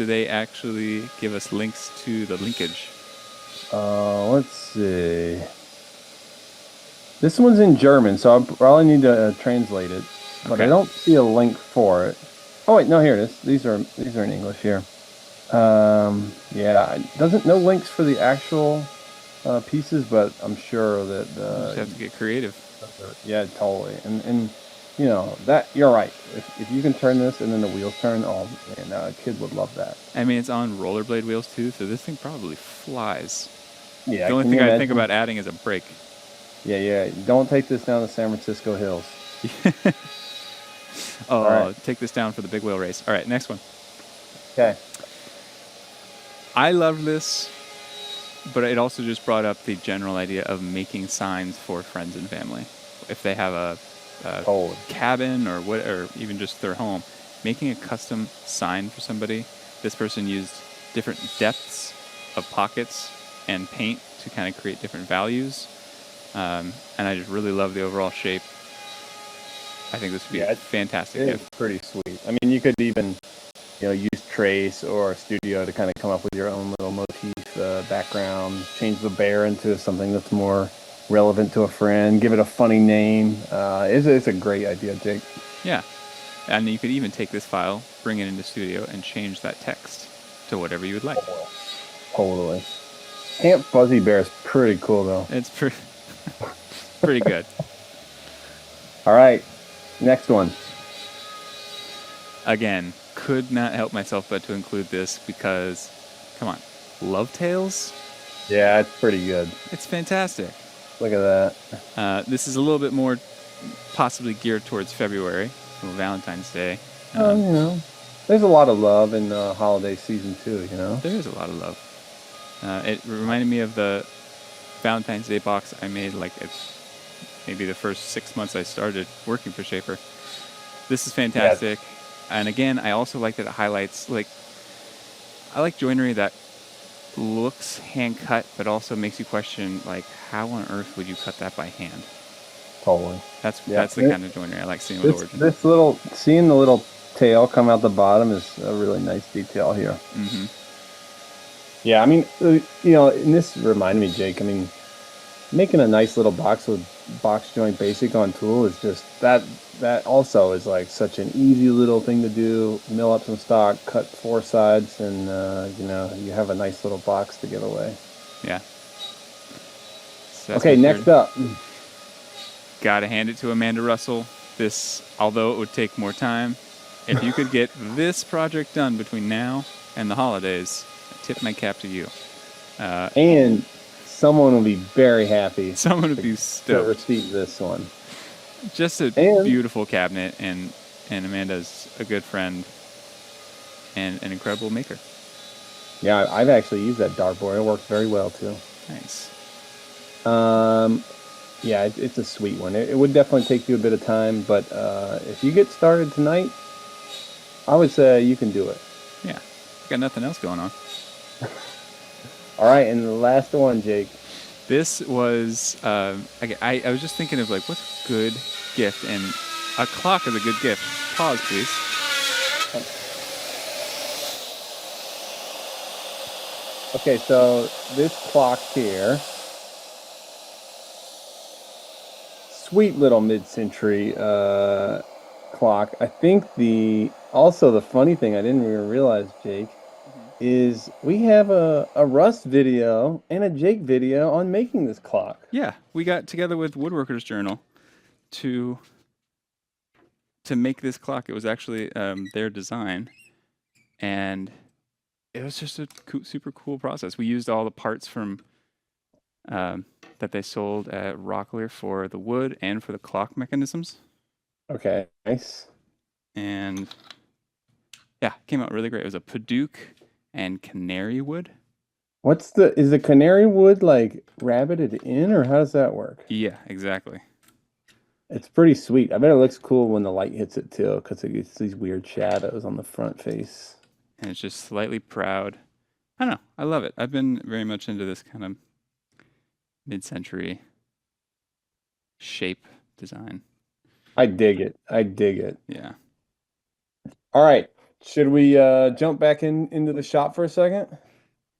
they actually give us links to the linkage? Let's see. This one's in German, so I probably need to translate it. But Okay. I don't see a link for it. Oh wait, no, here it is. These are in English here. Yeah, it doesn't no links for the actual pieces, but I'm sure that Just have to get creative. yeah, totally. And you know that you're right. If you can turn this and then the wheels turn, oh man, a kid would love that. I mean, it's on rollerblade wheels too, so this thing probably flies. Yeah. The only can thing you I think imagine? about adding is a brake. Yeah. Don't take this down the San Francisco hills. Oh, right. take this down for the big wheel race. All right, next one. Okay. I love this, but it also just brought up the general idea of making signs for friends and family. If they have a Totally. cabin or even just their home, making a custom sign for somebody. This person used different depths of pockets and paint to kind of create different values. And I just really love the overall shape. I think this would be a fantastic gift. It's pretty sweet. I mean, you could even, use Trace or Studio to kind of come up with your own little motif background. Change the bear into something that's more relevant to a friend. Give it a funny name. It's a great idea, Jake. Yeah. And you could even take this file, bring it into Studio, and change that text to whatever you would like. Totally. Aunt Fuzzy Bear is pretty cool, though. It's pretty good. All right. Next one. Again, could not help myself but to include this because, come on, Love Tales? Yeah, it's pretty good. It's fantastic. Look at that. This is a little bit more possibly geared towards February, Valentine's Day. There's a lot of love in the holiday season, too, There is a lot of love. It reminded me of the Valentine's Day box I made maybe the first 6 months I started working for Shaper. This is fantastic. And again, I also like that it highlights, I like joinery that looks hand cut, but also makes you question, how on earth would you cut that by hand? Totally. That's the kind of joinery I like seeing with Origin. Seeing the little tail come out the bottom is a really nice detail here. Mm-hmm. Yeah, I mean, and this reminded me, Jake, making a nice little box with box joint basic on tool is just that also is such an easy little thing to do. Mill up some stock, cut 4 sides, and you have a nice little box to give away. Yeah. So okay, next up. Gotta hand it to Amanda Russell. This, although it would take more time, if you could get this project done between now and the holidays, I tip my cap to you. And someone will be very happy. Someone would be stoked to receive this one. Just a beautiful cabinet, and Amanda's a good friend and an incredible maker. Yeah, I've actually used that dartboard. It works very well too. Nice. Yeah, it's a sweet one. It would definitely take you a bit of time, but if you get started tonight, I would say you can do it. Yeah, got nothing else going on. All right, and the last one, Jake. This was, I was just thinking of what's a good gift, and a clock is a good gift. Pause, please. Okay, so this clock here, sweet little mid-century clock. I think the funny thing I didn't even realize, Jake, Mhm. is we have a Russ video and a Jake video on making this clock. Yeah, we got together with Woodworkers Journal to make this clock. It was actually their design, and it was just a super cool process. We used all the parts from that they sold at Rockler for the wood and for the clock mechanisms, Okay, nice. and yeah, it came out really great. It was a Paduke and canary wood. Is the canary wood like rabbited in, or how does that work? Yeah, exactly. It's pretty sweet. I bet it looks cool when the light hits it too, because it gets these weird shadows on the front face. And it's just slightly proud. I don't know. I love it. I've been very much into this kind of mid-century shape design. I dig it. I dig it. Yeah. All right. Should we jump back into the shop for a second?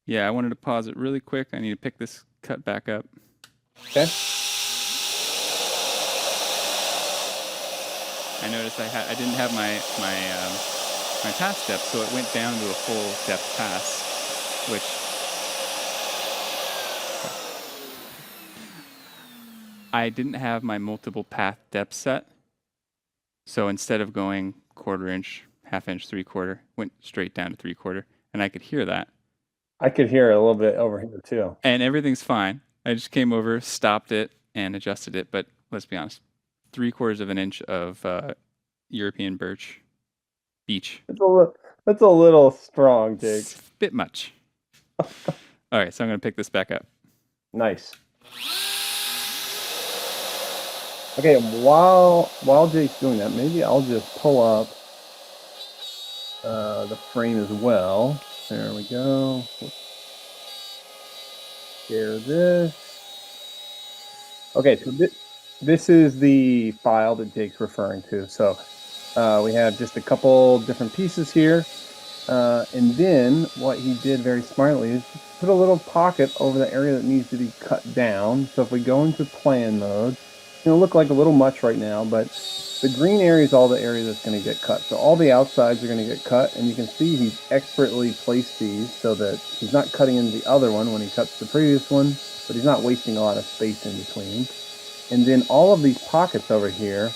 Yeah, I wanted to pause it really quick. I need to pick this cut back up. Okay. I noticed I didn't have my pass depth, so it went down to a full depth pass, which I didn't have my multiple path depth set. So instead of going quarter inch, half inch, 3/4, went straight down to 3/4, and I could hear that. I could hear it a little bit over here too. And everything's fine. I just came over, stopped it, and adjusted it. But let's be honest, 3/4 of an inch of European birch beech. That's a little strong, Jake. It's a bit much. All right, so I'm going to pick this back up. Nice. Okay, while Jake's doing that, maybe I'll just pull up the frame as well. There we go. Share this. Okay, so this is the file that Jake's referring to. So we have just a couple different pieces here. And then what he did very smartly is put a little pocket over the area that needs to be cut down. So if we go into plan mode, it'll look like a little much right now, but the green area is all the area that's going to get cut. So all the outsides are going to get cut, and you can see he's expertly placed these so that he's not cutting into the other one when he cuts the previous one, but he's not wasting a lot of space in between. And then all of these pockets over here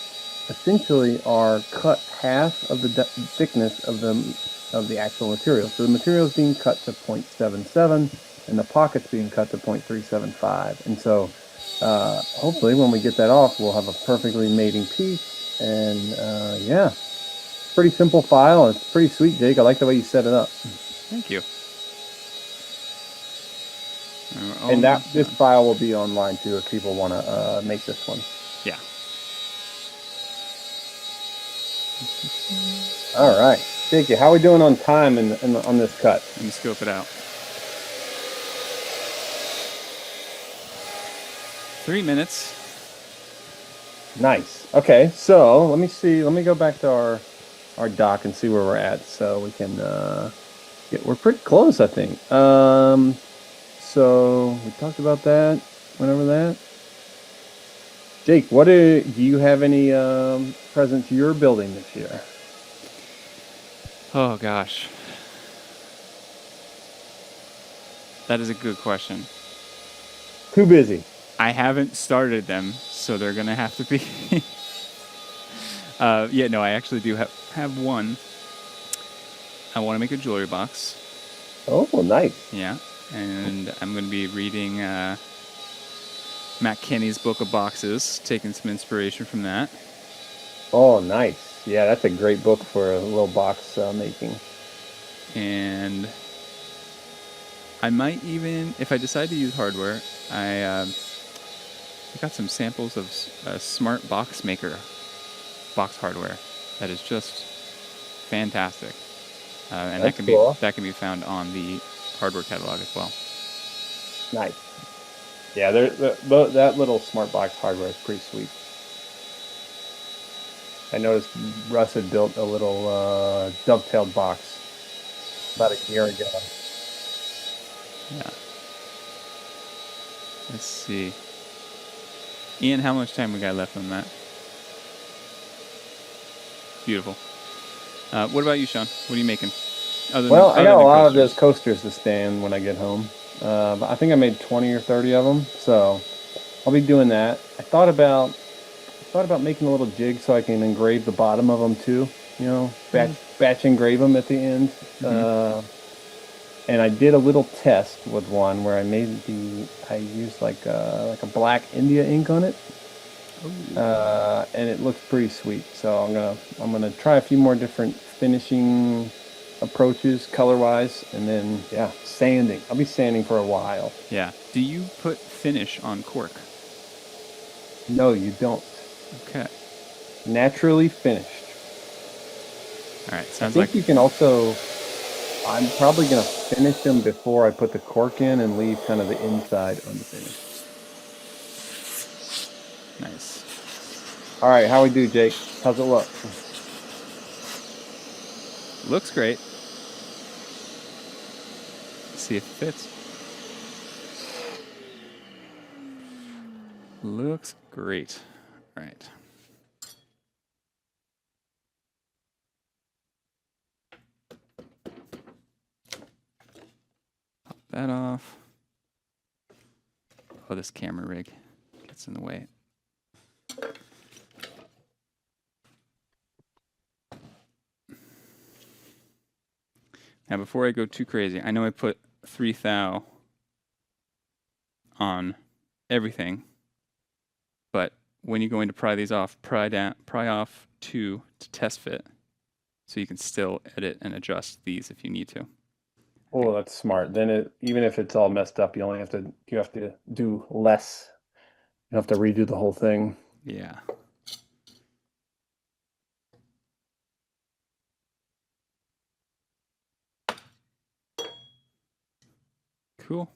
essentially are cut half of the thickness of the actual material. So the material is being cut to 0.77 and the pocket's being cut to 0.375. And so hopefully when we get that off, we'll have a perfectly mating piece. And yeah, pretty simple file. It's pretty sweet, Jake. I like the way you set it up. Thank you. And this file will be online too if people want to make this one. Yeah. All right. Thank you. How are we doing on time on this cut? Let me scope it out. 3 minutes. Nice. Okay, so let me see. Let me go back to our doc and see where we're at, so we can we're pretty close, I think. So we talked about that. Went over that. Jake, do you have any presents you're building this year? Oh gosh. That is a good question. Too busy. I haven't started them, so they're gonna have to be. Yeah, no, I actually do have one. I want to make a jewelry box. Oh, nice. Yeah, and I'm gonna be reading Matt Kenny's book of boxes, taking some inspiration from that. Oh, nice. Yeah, that's a great book for a little box making. And I might even, if I decide to use hardware, I got some samples of a smart box maker box hardware that is just fantastic, and That's cool. that can be found on the hardware catalog as well. Nice. Yeah, that little smart box hardware is pretty sweet. I noticed Russ had built a little dovetailed box about a year ago. Yeah. Let's see. Ian, how much time we got left on that? Beautiful. What about you, Sean? What are you making? Well, I got Other a than lot of those coasters. coasters to stand when I get home. But I think I made 20 or 30 of them, so I'll be doing that. I thought about making a little jig so I can engrave the bottom of them too. You know, batch engrave them at the end. Mm-hmm. And I did a little test with one where I used like a black India ink on it. And it looks pretty sweet. So I'm gonna try a few more different finishing approaches color wise, and then yeah, sanding. I'll be sanding for a while. Yeah. Do you put finish on cork? No, you don't. Okay. Naturally finished. All right. I Sounds like think you can also. I'm probably gonna finish them before I put the cork in and leave kind of the inside unfinished. nice. All right, how we do, Jake? How's it look? Looks great. See if it fits. Looks great. All right. Pop that off. Oh, this camera rig gets in the way. Now, before I go too crazy, I know I put 3 thou on everything, but when you're going to pry these off, pry off 2 to test fit, so you can still edit and adjust these if you need to. Oh, that's smart. Then even if it's all messed up, you have to do less. You have to redo the whole thing. Yeah. Cool.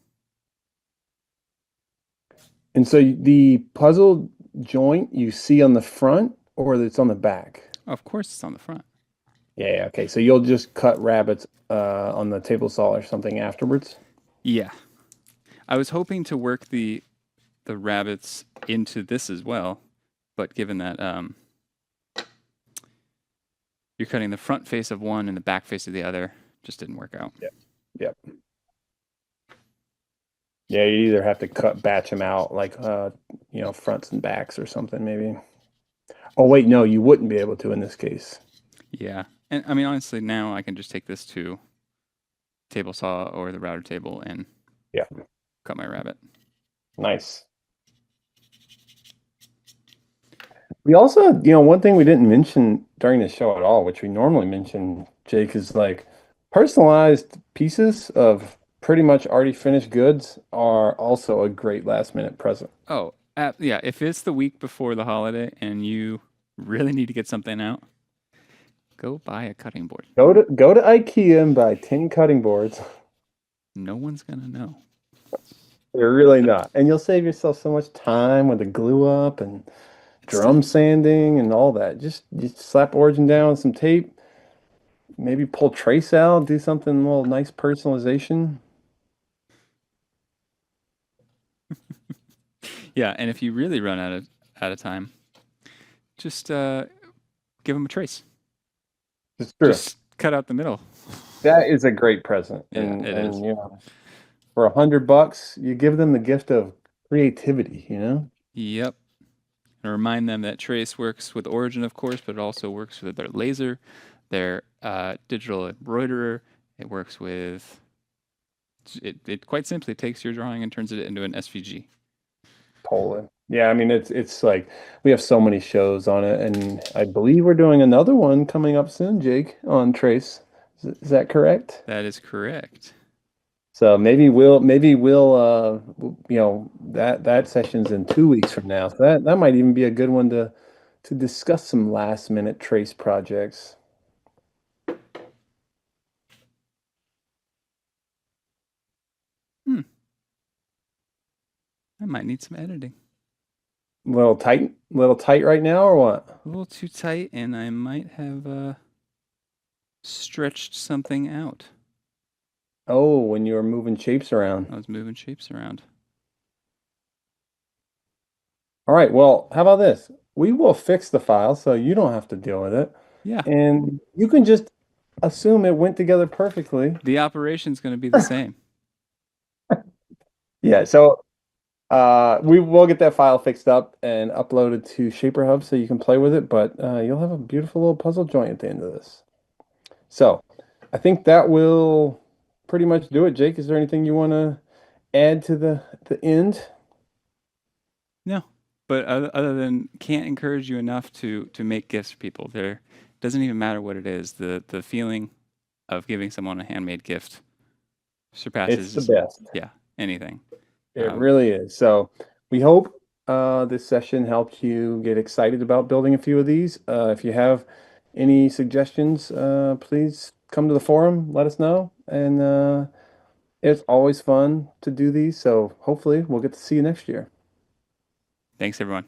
And so the puzzle joint you see on the front or it's on the back? Oh, of course, it's on the front. Yeah, okay. So you'll just cut rabbits on the table saw or something afterwards? Yeah. I was hoping to work the rabbits into this as well, but given that you're cutting the front face of one and the back face of the other, just didn't work out. Yep. Yep. Yeah, you either have to batch them out like fronts and backs or something maybe. Oh wait, no, you wouldn't be able to in this case. Yeah. And I mean, honestly, now I can just take this to table saw or the router table and Yeah. cut my rabbit. Nice. We also, one thing we didn't mention during the show at all, which we normally mention, Jake, is like personalized pieces of pretty much already finished goods are also a great last minute present. Oh, yeah. If it's the week before the holiday and you really need to get something out, go buy a cutting board. Go to IKEA and buy 10 cutting boards. No one's gonna know. They're really not. And you'll save yourself so much time with the glue up and drum sanding and all that. Just slap origin down with some tape, maybe pull trace out, do something a little nice personalization. Yeah, and if you really run out of time, just give them a trace. It's true. Just cut out the middle. That is a great present. Yeah, it is. For $100, you give them the gift of creativity, Yep. And remind them that trace works with origin, of course, but it also works with their laser, their digital embroiderer. It works with it quite simply takes your drawing and turns it into an SVG. Totally. Yeah, I mean it's like we have so many shows on it, and I believe we're doing another one coming up soon, Jake, on Trace. Is that correct? That is correct. So maybe we'll that session's in 2 weeks from now. So that might even be a good one to discuss some last minute Trace projects. I might need some editing. Little tight right now, or what? A little too tight, and I might have stretched something out. Oh, when you were moving shapes around. I was moving shapes around. All right, well, how about this? We will fix the file so you don't have to deal with it. Yeah, And you can just assume it went together perfectly. the operation's going to be the same. Yeah, so we will get that file fixed up and uploaded to ShaperHub so you can play with it, but you'll have a beautiful little puzzle joint at the end of this. So I think that will pretty much do it. Jake, is there anything you want to add to the end? No, but other than can't encourage you enough to make gifts for people. There doesn't even matter what it is. The feeling of giving someone a handmade gift It's the surpasses, best. yeah, anything. It really is. So we hope this session helped you get excited about building a few of these. If you have any suggestions, please come to the forum, let us know. And it's always fun to do these. So hopefully we'll get to see you next year. Thanks, everyone.